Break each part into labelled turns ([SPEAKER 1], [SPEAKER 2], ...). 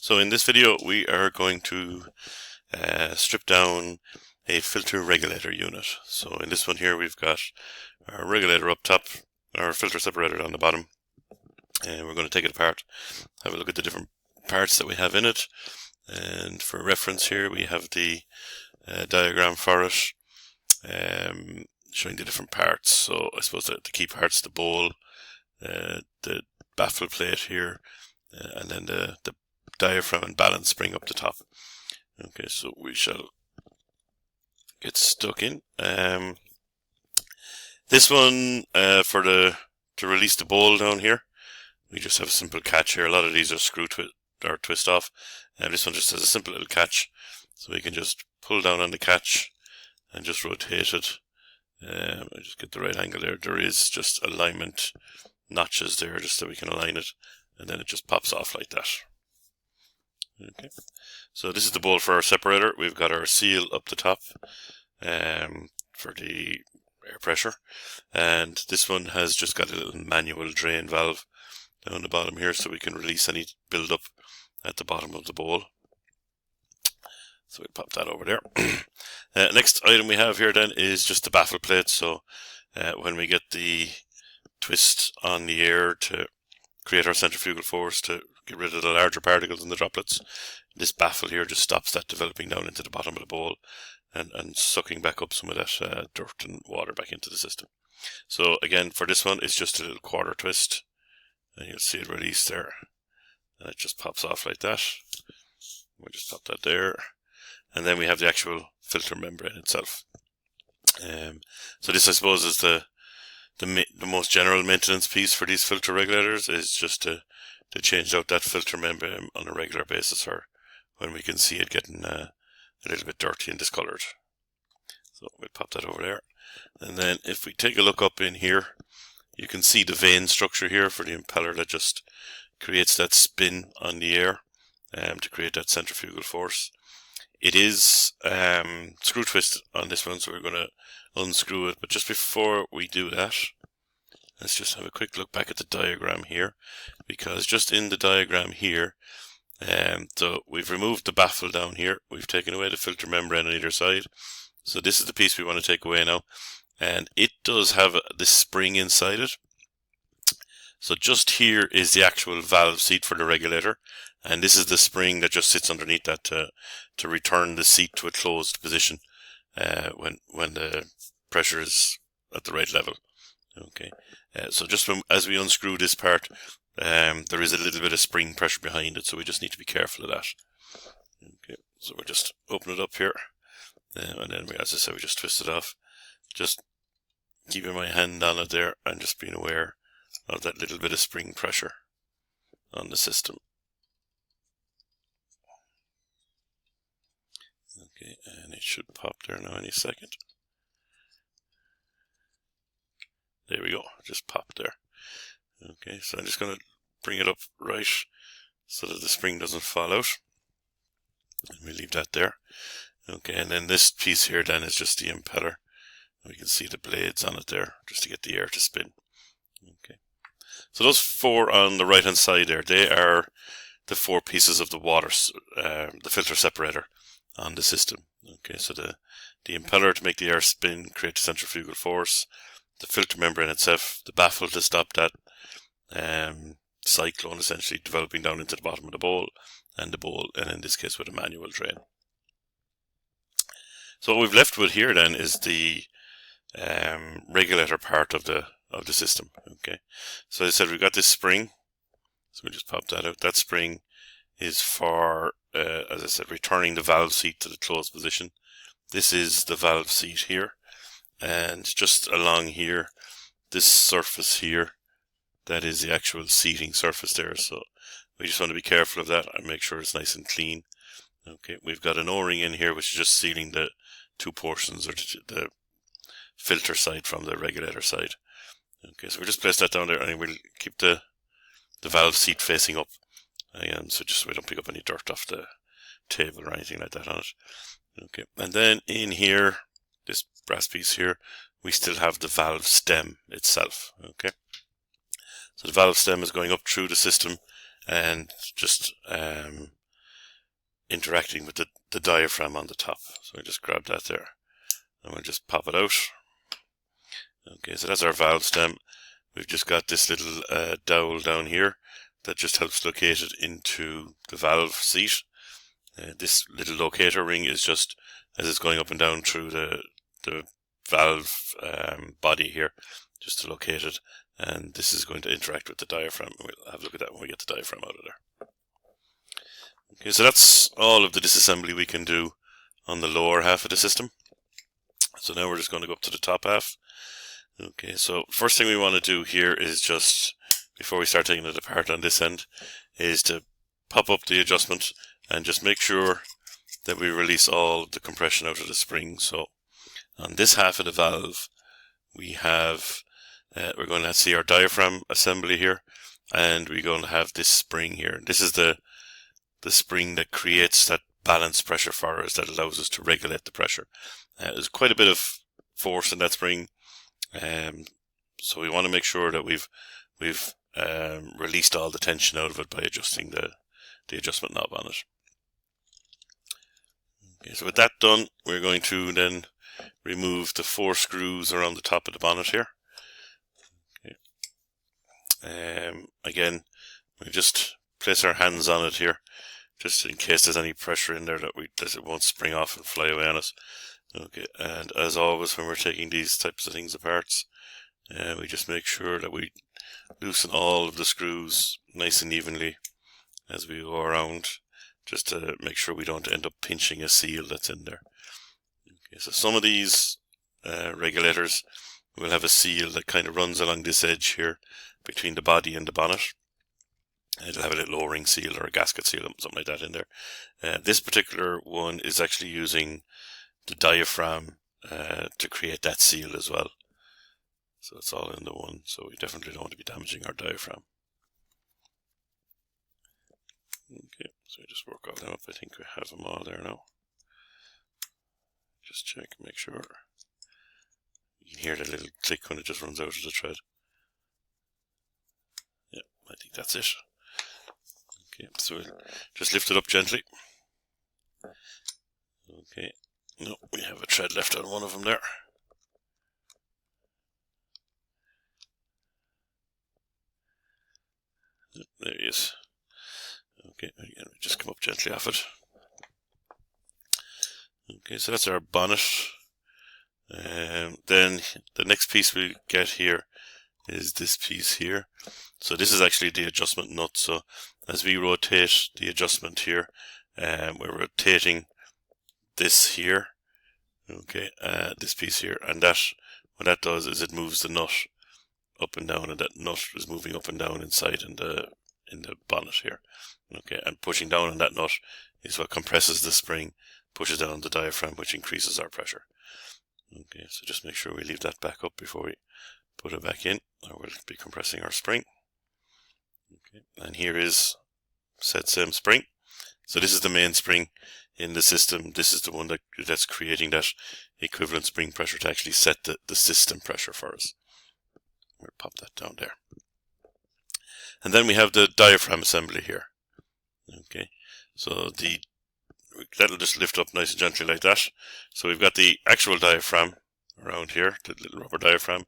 [SPEAKER 1] So in this video we are going to strip down a filter regulator unit. So in this one here we've got our regulator up top, our filter separator on the bottom, and we're going to take it apart, have a look at the different parts that we have in it, and for reference here we have the diagram for it, showing the different parts. So I suppose the key parts, the bowl, the baffle plate here, and then the diaphragm and balance spring up the top. Okay, so we shall get stuck in. This one, to release the bowl down here, we just have a simple catch here. A lot of these are screw or twist off, and this one just has a simple little catch, so we can just pull down on the catch and just rotate it. I just get the right angle there. There is just alignment notches there just so we can align it, and then it just pops off like that. Okay, so this is the bowl for our separator. We've got our seal up the top for the air pressure, and this one has just got a little manual drain valve down the bottom here, so we can release any build up at the bottom of the bowl. So we'll pop that over there. Next item we have here then is just the baffle plate. So when we get the twist on the air to create our centrifugal force to get rid of the larger particles in the droplets, this baffle here just stops that developing down into the bottom of the bowl and sucking back up some of that dirt and water back into the system. So again, for this one, it's just a little quarter twist, and you'll see it release there, and it just pops off like that. We'll just pop that there, and then we have the actual filter membrane itself. So this, I suppose, is the most general maintenance piece for these filter regulators, is just to change out that filter membrane on a regular basis, or when we can see it getting a little bit dirty and discolored. So we'll pop that over there. And then if we take a look up in here, you can see the vane structure here for the impeller that just creates that spin on the air to create that centrifugal force. It is screw twist on this one, so we're going to unscrew it. But just before we do that, let's just have a quick look back at the diagram here, because just in the diagram here, so we've removed the baffle down here, we've taken away the filter membrane on either side. So this is the piece we want to take away now, and it does have this spring inside it. So just here is the actual valve seat for the regulator, and this is the spring that just sits underneath that to return the seat to a closed position when the pressure is at the right level. Okay, so just as we unscrew this part, there is a little bit of spring pressure behind it, so we just need to be careful of that. Okay, so we'll just open it up here, and then as I said, we just twist it off. Just keeping my hand on it there and just being aware of that little bit of spring pressure on the system. Okay, and it should pop there now any second. There we go, just popped there. Okay, so I'm just going to bring it up right so that the spring doesn't fall out. And we leave that there. Okay, and then this piece here then is just the impeller. We can see the blades on it there, just to get the air to spin. Okay, so those four on the right hand side there, they are the four pieces of the the filter separator on the system. Okay, so the impeller to make the air spin, create the centrifugal force, the filter membrane itself, the baffle to stop that cyclone essentially developing down into the bottom of the bowl, and the bowl, and in this case with a manual drain. So what we've left with here then is the regulator part of the system. Okay, so as I said, we've got this spring, so we just pop that out. That spring is for as I said, returning the valve seat to the closed position. This is the valve seat here, and just along here, this surface here, that is the actual seating surface there. So we just want to be careful of that and make sure it's nice and clean. Okay, we've got an O-ring in here which is just sealing the two portions, or the filter side from the regulator side. Okay, so we'll just place that down there, and we'll keep the valve seat facing up, so just so we don't pick up any dirt off the table or anything like that on it. Okay, and then in here, this brass piece here, we still have the valve stem itself. Okay, so the valve stem is going up through the system and just interacting with the diaphragm on the top. So we just grab that there and we'll just pop it out. Okay, so that's our valve stem. We've just got this little dowel down here that just helps locate it into the valve seat. This little locator ring is just as it's going up and down through the valve body here, just to locate it, and this is going to interact with the diaphragm. We'll have a look at that when we get the diaphragm out of there. Okay, so that's all of the disassembly we can do on the lower half of the system. So now we're just going to go up to the top half. Okay, so first thing we want to do here is just, before we start taking it apart on this end, is to pop up the adjustment and just make sure that we release all the compression out of the spring. So on this half of the valve, we have, we're going to see our diaphragm assembly here, and we're going to have this spring here. This is the spring that creates that balance pressure for us, that allows us to regulate the pressure. There's quite a bit of force in that spring, so we want to make sure that we've released all the tension out of it by adjusting the adjustment knob on it. Okay, so with that done, we're going to then remove the 4 screws around the top of the bonnet here. Okay. Again, we just place our hands on it here, just in case there's any pressure in there that it won't spring off and fly away on us. Okay, and as always when we're taking these types of things apart, we just make sure that we loosen all of the screws nice and evenly as we go around, just to make sure we don't end up pinching a seal that's in there. Okay, so some of these regulators will have a seal that kind of runs along this edge here between the body and the bonnet. It'll have a little O-ring seal or a gasket seal, something like that in there. This particular one is actually using the diaphragm to create that seal as well. So it's all in the one, so we definitely don't want to be damaging our diaphragm. Okay, so we just work all them up. I think we have them all there now. Just check, make sure. You can hear the little click when it just runs out of the thread. Yeah, I think that's it. Okay, so we'll just lift it up gently. Okay, no, we have a thread left on one of them there. There he is. Okay, again, we just come up gently off it. Okay, so that's our bonnet. Then the next piece we get here is this piece here. So this is actually the adjustment nut. So as we rotate the adjustment here, we're rotating this here. Okay, this piece here, and that, what that does is it moves the nut up and down, and that nut is moving up and down inside in the bonnet here. Okay, and pushing down on that nut is what compresses the spring, pushes down on the diaphragm, which increases our pressure. Okay, so just make sure we leave that back up before we put it back in, or we'll be compressing our spring. Okay, and here is said same spring. So this is the main spring in the system. This is the one that's creating that equivalent spring pressure to actually set the system pressure for us. We'll pop that down there. And then we have the diaphragm assembly here. Okay, so that'll just lift up nice and gently like that. So we've got the actual diaphragm around here, the little rubber diaphragm.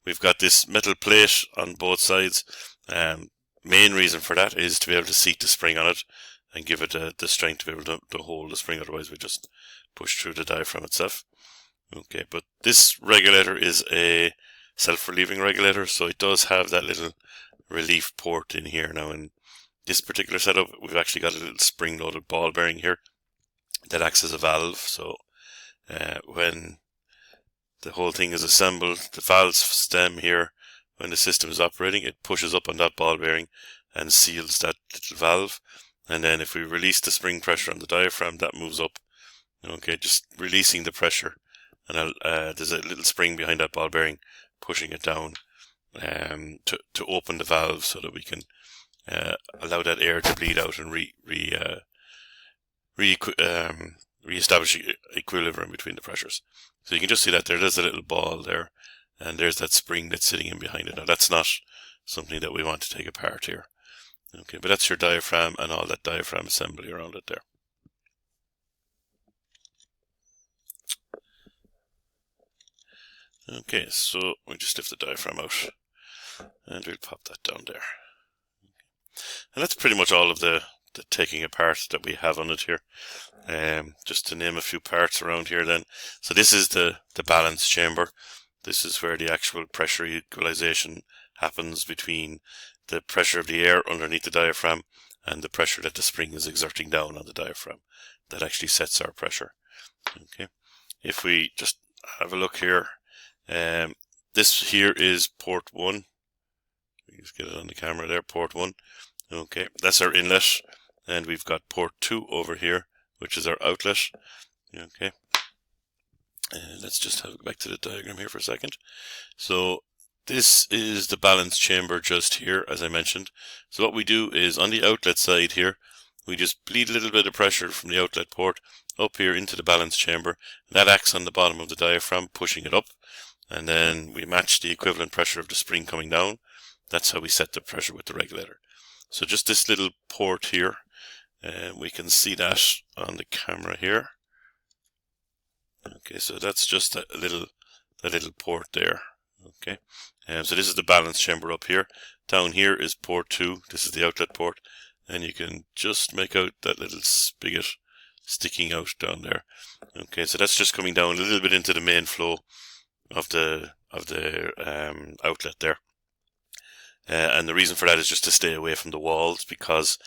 [SPEAKER 1] We've got this metal plate on both sides. Main reason for that is to be able to seat the spring on it and give it the strength to be able to hold the spring, otherwise we just push through the diaphragm itself. Okay, but this regulator is a self-relieving regulator, so it does have that little relief port in here. Now in this particular setup, we've actually got a little spring-loaded ball bearing here that acts as a valve. So when the whole thing is assembled, the valve stem here, when the system is operating, it pushes up on that ball bearing and seals that little valve. And then if we release the spring pressure on the diaphragm, that moves up. Okay, just releasing the pressure. And there's a little spring behind that ball bearing pushing it down to open the valve so that we can allow that air to bleed out and re-establish equilibrium between the pressures. So you can just see that there's a little ball there, and there's that spring that's sitting in behind it. Now that's not something that we want to take apart here. Okay, but that's your diaphragm and all that diaphragm assembly around it there. Okay, so we just lift the diaphragm out and we'll pop that down there. And that's pretty much all of the taking apart that we have on it here. Just to name a few parts around here then. So this is the balance chamber. This is where the actual pressure equalization happens between the pressure of the air underneath the diaphragm and the pressure that the spring is exerting down on the diaphragm. That actually sets our pressure. Okay. If we just have a look here, this here is port 1. Just get it on the camera there, port 1. Okay, that's our inlet, and we've got port 2 over here, which is our outlet. Okay, and let's just have it back to the diagram here for a second. So this is the balance chamber just here, as I mentioned. So what we do is on the outlet side here, we just bleed a little bit of pressure from the outlet port up here into the balance chamber, and that acts on the bottom of the diaphragm, pushing it up, and then we match the equivalent pressure of the spring coming down. That's how we set the pressure with the regulator. So just this little port here, we can see that on the camera here. Okay, so that's just that little port there. Okay, so this is the balance chamber up here. Down here is port 2. This is the outlet port, and you can just make out that little spigot sticking out down there. Okay, so that's just coming down a little bit into the main flow of the outlet there. And the reason for that is just to stay away from the walls, because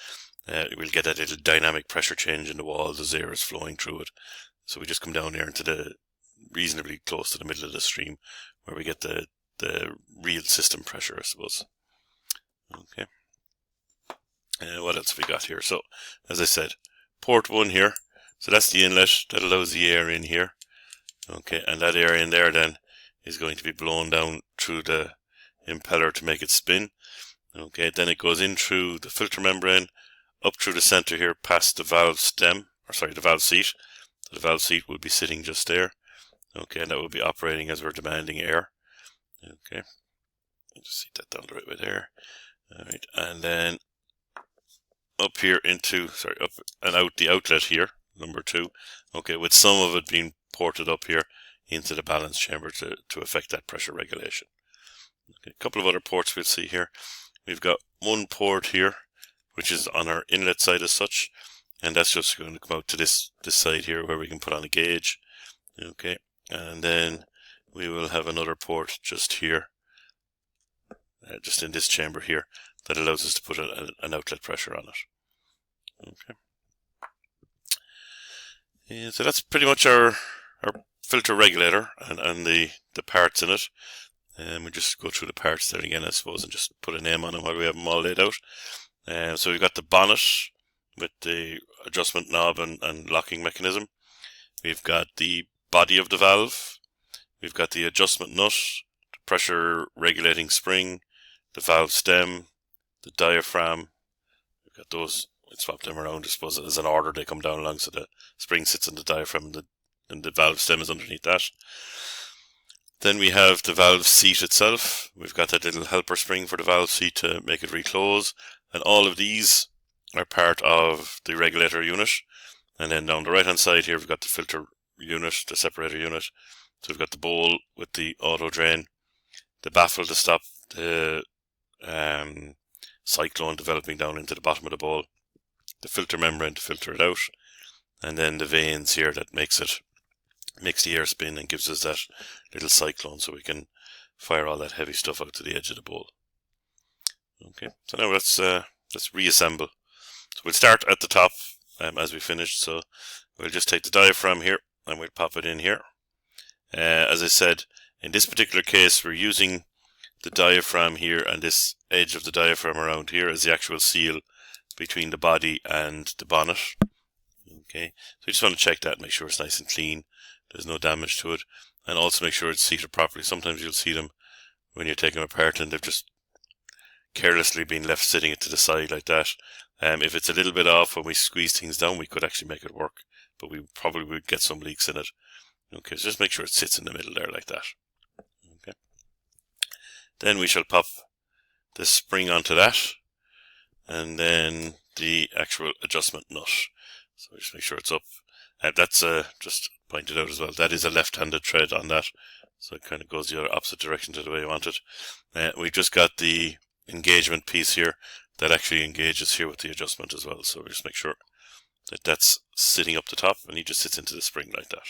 [SPEAKER 1] we'll get that little dynamic pressure change in the walls as air is flowing through it. So we just come down here into the reasonably close to the middle of the stream, where we get the real system pressure, I suppose. Okay. What else have we got here? So, as I said, port 1 here. So that's the inlet that allows the air in here. Okay, and that air in there then is going to be blown down through the impeller to make it spin. Okay, then it goes in through the filter membrane, up through the center here, past the valve stem, the valve seat. So the valve seat will be sitting just there. Okay, and that will be operating as we're demanding air. Okay, just seat that down the right way there. Alright, and then up here into, up and out the outlet here, number 2. Okay, with some of it being ported up here into the balance chamber to affect that pressure regulation. Okay, a couple of other ports we'll see here. We've got one port here, which is on our inlet side as such, and that's just going to come out to this side here where we can put on a gauge. Okay, and then we will have another port just here, just in this chamber here, that allows us to put an outlet pressure on it. Okay. Yeah, so that's pretty much our filter regulator and the parts in it. And we just go through the parts there again, I suppose, and just put a name on them while we have them all laid out. So we've got the bonnet with the adjustment knob and locking mechanism. We've got the body of the valve. We've got the adjustment nut, the pressure regulating spring, the valve stem, the diaphragm. We've got those. We swap them around, I suppose, as an order they come down along. So the spring sits on the diaphragm and the valve stem is underneath that. Then we have the valve seat itself. We've got that little helper spring for the valve seat to make it reclose. And all of these are part of the regulator unit. And then down the right hand side here, we've got the filter unit, the separator unit. So we've got the bowl with the auto drain, the baffle to stop the cyclone developing down into the bottom of the bowl, the filter membrane to filter it out, and then the vanes here that makes the air spin and gives us that little cyclone so we can fire all that heavy stuff out to the edge of the bowl. Okay, so now let's reassemble. So we'll start at the top as we finish. So we'll just take the diaphragm here and we'll pop it in here. As I said, in this particular case, we're using the diaphragm here and this edge of the diaphragm around here as the actual seal between the body and the bonnet. Okay, so you just want to check that, make sure it's nice and clean, there's no damage to it, and also make sure it's seated properly. Sometimes you'll see them when you're taking them apart and they've just carelessly been left sitting to the side like that. If it's a little bit off when we squeeze things down, we could actually make it work, but we probably would get some leaks in it. Okay, so just make sure it sits in the middle there like that. Okay. Then we shall pop the spring onto that, and then the actual adjustment nut. So just make sure it's up. That's just pointed out as well. That is a left-handed thread on that, so it kind of goes the other opposite direction to the way I want it. We've just got the engagement piece here that actually engages here with the adjustment as well, so we just make sure that that's sitting up the top and he just sits into the spring like that.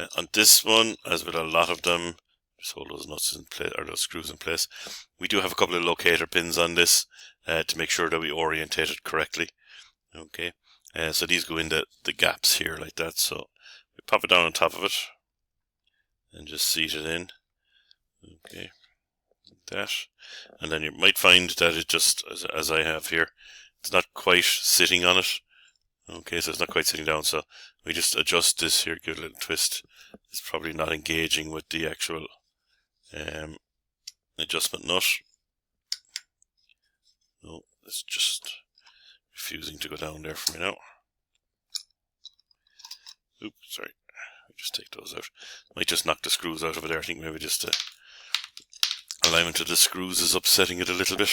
[SPEAKER 1] Okay. On this one, as with a lot of them, just hold those nuts in place, or those screws in place. We do have a couple of locator pins on this to make sure that we orientate it correctly. Okay, so these go in the gaps here like that, so we pop it down on top of it and just seat it in. Okay, like that. And then you might find that it just, as I have here, it's not quite sitting on it. Okay, so it's not quite sitting down, so we just adjust this here, give it a little twist. It's probably not engaging with the actual adjustment nut. No, it's just refusing to go down there for me now. Oops, sorry. Just take those out. Might just knock the screws out of it there. I think maybe just the alignment of the screws is upsetting it a little bit.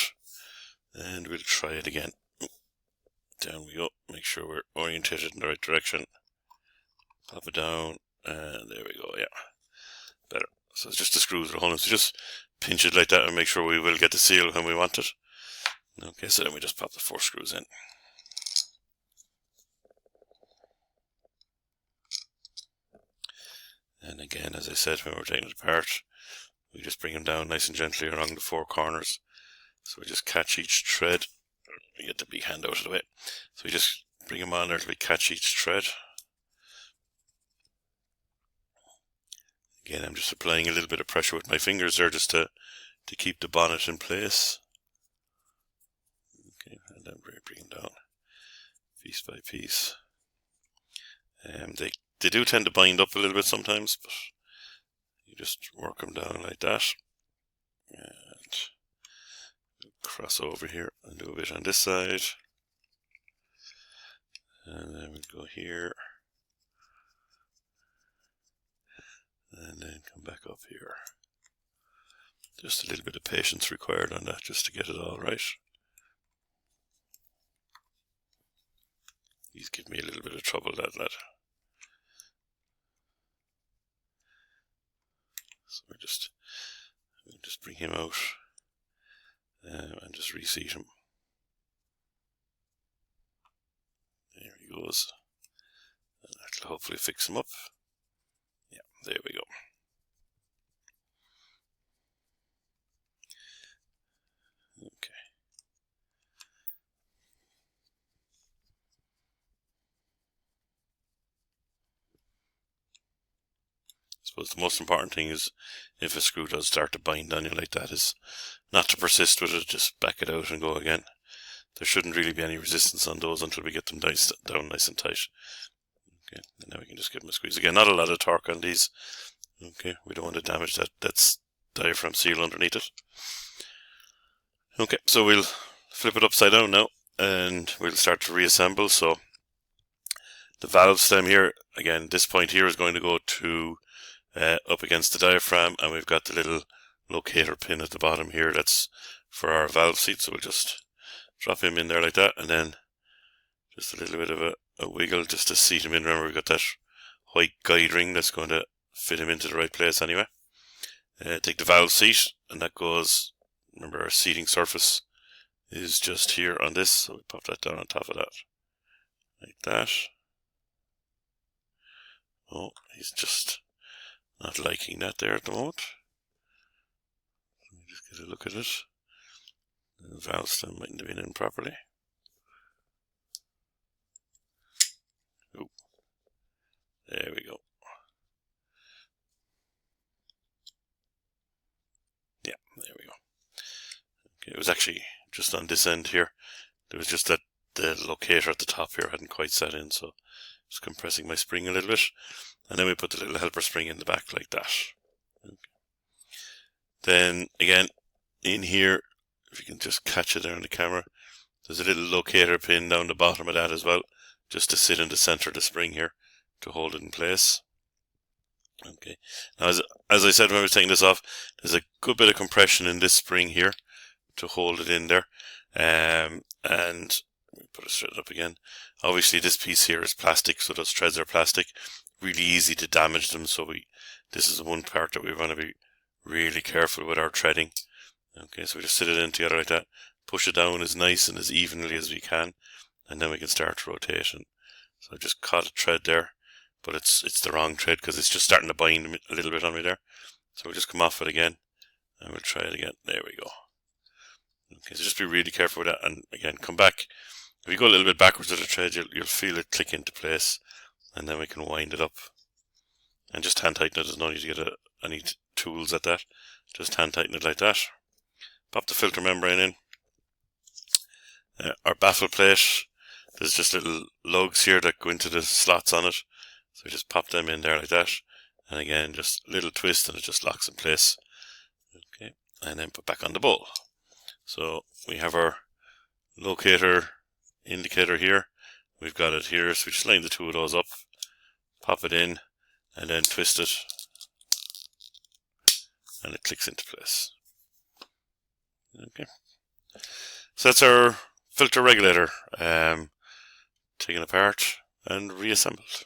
[SPEAKER 1] And we'll try it again. Down we go. Make sure we're orientated in the right direction. Pop it down, and there we go. Yeah, better. So it's just the screws that are holding. So just pinch it like that and make sure we will get the seal when we want it. Okay, so then we just pop the 4 screws in. And again, as I said, when we're taking it apart, we just bring them down nice and gently along the 4 corners. So we just catch each thread. We get the big hand out of the way. So we just bring them on there till we catch each thread. Again, I'm just applying a little bit of pressure with my fingers there just to keep the bonnet in place. Okay, and then bring them down piece by piece. They do tend to bind up a little bit sometimes, but you just work them down like that. And cross over here and do a bit on this side. And then we'll go here. And then come back up here. Just a little bit of patience required on that just to get it all right. These give me a little bit of trouble, that lad. So we just bring him out and just reseat him. There he goes. And that'll hopefully fix him up. Yeah, there we go. Okay. I suppose the most important thing is, if a screw does start to bind on you like that, is not to persist with it, just back it out and go again. There shouldn't really be any resistance on those until we get them down nice and tight. Okay, and now we can just give them a squeeze. Again, not a lot of torque on these. Okay, we don't want to damage that's diaphragm seal underneath it. Okay, so we'll flip it upside down now, and we'll start to reassemble. So the valve stem here, again, this point here is going to go to up against the diaphragm, and we've got the little locator pin at the bottom here. That's for our valve seat, so we'll just drop him in there like that, and then just a little bit of a wiggle just to seat him in. Remember, we've got that white guide ring that's going to fit him into the right place anyway. Take the valve seat, and that goes, remember our seating surface is just here on this, so we pop that down on top of that, like that. Oh, he's just not liking that there at the moment. Let me just get a look at it. The valve stem mightn't have been in properly. Oh, there we go. Yeah, there we go. Okay, it was actually just on this end here. There was just that the locator at the top here hadn't quite set in, so just compressing my spring a little bit. And then we put the little helper spring in the back like that. Okay. Then again, in here, if you can just catch it there on the camera, there's a little locator pin down the bottom of that as well, just to sit in the center of the spring here to hold it in place. Okay. Now, as I said when we were taking this off, there's a good bit of compression in this spring here to hold it in there. And we put it straight up again. Obviously, this piece here is plastic, so those threads are plastic. really easy to damage them. So this is the one part that we want to be really careful with our threading. Okay, so we just sit it in together like that, push it down as nice and as evenly as we can, and then we can start rotation. So I just caught a thread there, but it's the wrong thread because it's just starting to bind a little bit on me there. So we'll just come off it again, and we'll try it again. There we go. Okay, so just be really careful with that, and again, come back. If you go a little bit backwards with the thread, you'll feel it click into place, and then we can wind it up. And just hand tighten it. There's no need to get any tools at that. Just hand tighten it like that. Pop the filter membrane in. Our baffle plate, there's just little lugs here that go into the slots on it. So just pop them in there like that. And again, just a little twist and it just locks in place. Okay, and then put back on the bowl. So we have our locator indicator here. We've got it here, so we just line the two of those up, pop it in, and then twist it, and it clicks into place. Okay, so that's our filter regulator taken apart and reassembled.